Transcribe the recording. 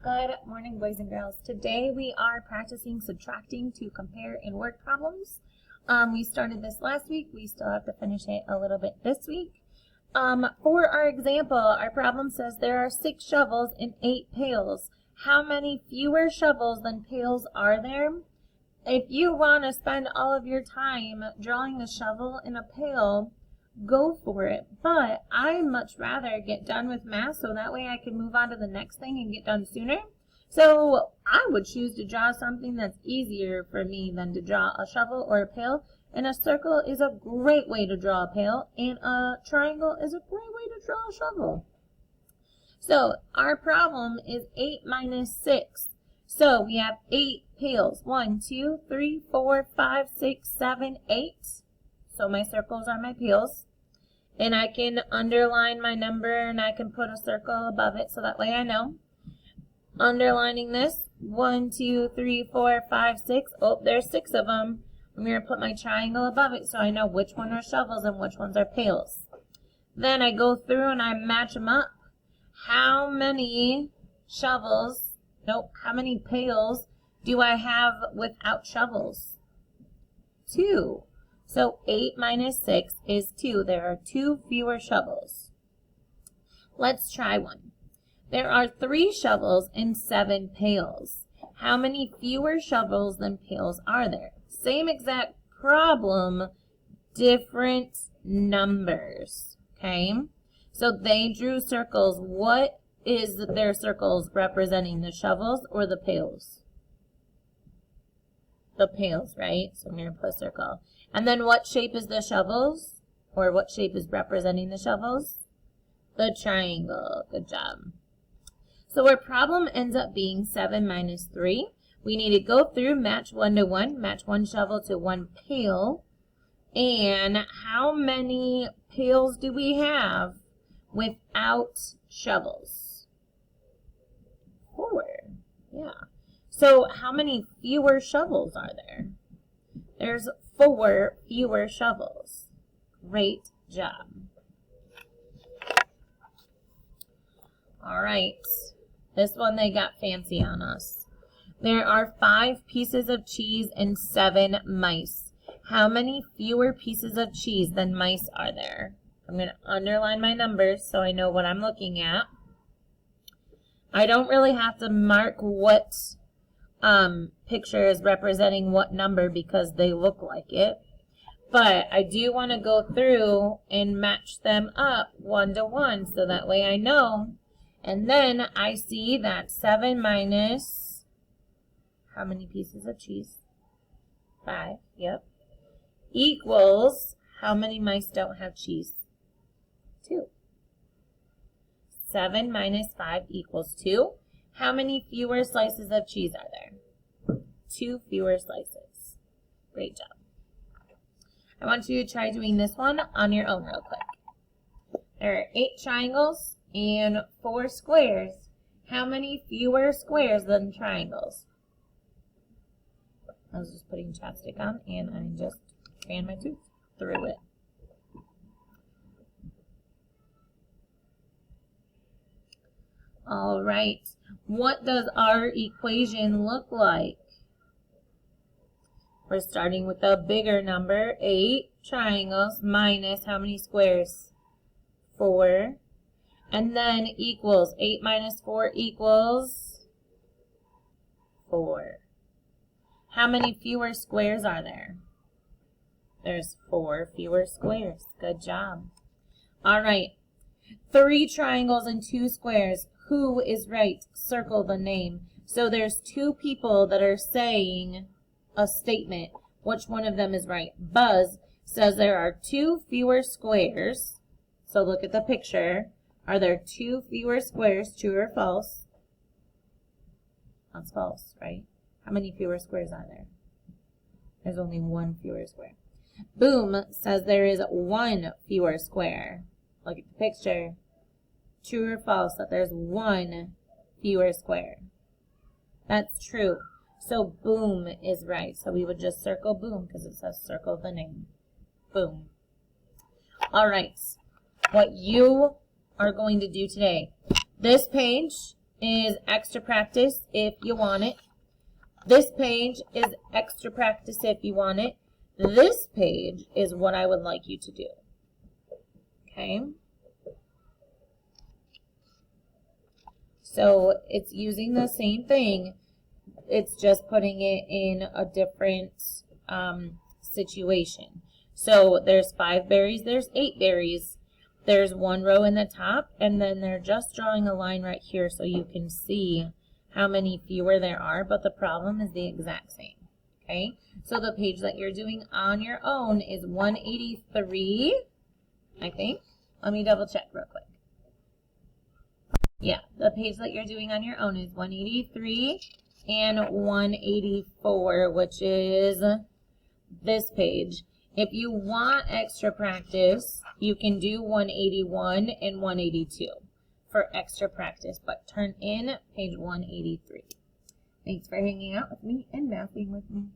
Good morning, boys and girls. Today we are practicing subtracting to compare in word problems. We started this last week. We still have to finish it a little bit this week. For our example, our problem says there are 6 shovels and 8 pails. How many fewer shovels than pails are there? If you want to spend all of your time drawing a shovel and a pail, go for it. But I much rather get done with math so that way I can move on to the next thing and get done sooner. So I would choose to draw something that's easier for me than to draw a shovel or a pail. And a circle is a great way to draw a pail, and a triangle is a great way to draw a shovel. So our problem is 8 minus 6. So we have 8 pails. 1, 2, 3, 4, 5, 6, 7, 8. So my circles are my pails. And I can underline my number and I can put a circle above it so that way I know. Underlining this, 1, 2, 3, 4, 5, 6. Oh, there's 6 of them. I'm going to put my triangle above it so I know which one are shovels and which ones are pails. Then I go through and I match them up. How many how many pails do I have without shovels? 2. So 8 minus 6 is 2. There are 2 fewer shovels. Let's try one. There are 3 shovels and 7 pails. How many fewer shovels than pails are there? Same exact problem, different numbers. Okay? So they drew circles. What is their circles representing, the shovels or the pails? The pails, right? So I'm going to put a circle. And then what shape is the shovels? Or what shape is representing the shovels? The triangle. Good job. So our problem ends up being 7 minus 3. We need to go through, match 1 to 1, match 1 shovel to 1 pail. And how many pails do we have without shovels? 4. Yeah. So how many fewer shovels are there? There's 4 fewer shovels. Great job. All right. This one they got fancy on us. There are 5 pieces of cheese and 7 mice. How many fewer pieces of cheese than mice are there? I'm going to underline my numbers so I know what I'm looking at. I don't really have to mark what picture is representing what number because they look like it. But I do want to go through and match them up 1 to 1 so that way I know. And then I see that 7 minus, how many pieces of cheese? 5, yep. Equals, how many mice don't have cheese? 2. 7 minus 5 equals 2. How many fewer slices of cheese are there? 2 fewer slices. Great job. I want you to try doing this one on your own real quick. There are 8 triangles and 4 squares. How many fewer squares than triangles? I was just putting chapstick on and I just ran my tooth through it. All right. What does our equation look like? We're starting with a bigger number, 8 triangles minus how many squares? 4. And then equals, 8 minus 4 equals 4. How many fewer squares are there? There's 4 fewer squares. Good job. All right. 3 triangles and 2 squares. Who is right? Circle the name. So there's 2 people that are saying a statement. Which one of them is right? Buzz says there are 2 fewer squares. So look at the picture. Are there 2 fewer squares? True or false? That's false, right? How many fewer squares are there? There's only 1 fewer square. Boom says there is 1 fewer square. Look at the picture. True or false that there's 1 fewer square? That's true. So boom is right. So we would just circle boom because it says circle the name. Boom. All right. What you are going to do today, this page is extra practice if you want it. This page is extra practice if you want it. This page is what I would like you to do. Okay? So it's using the same thing. It's just putting it in a different situation. So there's 5 berries, there's 8 berries. There's 1 row in the top, and then they're just drawing a line right here so you can see how many fewer there are, but the problem is the exact same. Okay, so the page that you're doing on your own is 183, I think. Let me double check real quick. Yeah, the page that you're doing on your own is 183 and 184, which is this page. If you want extra practice, you can do 181 and 182 for extra practice, but turn in page 183. Thanks for hanging out with me and mathing with me.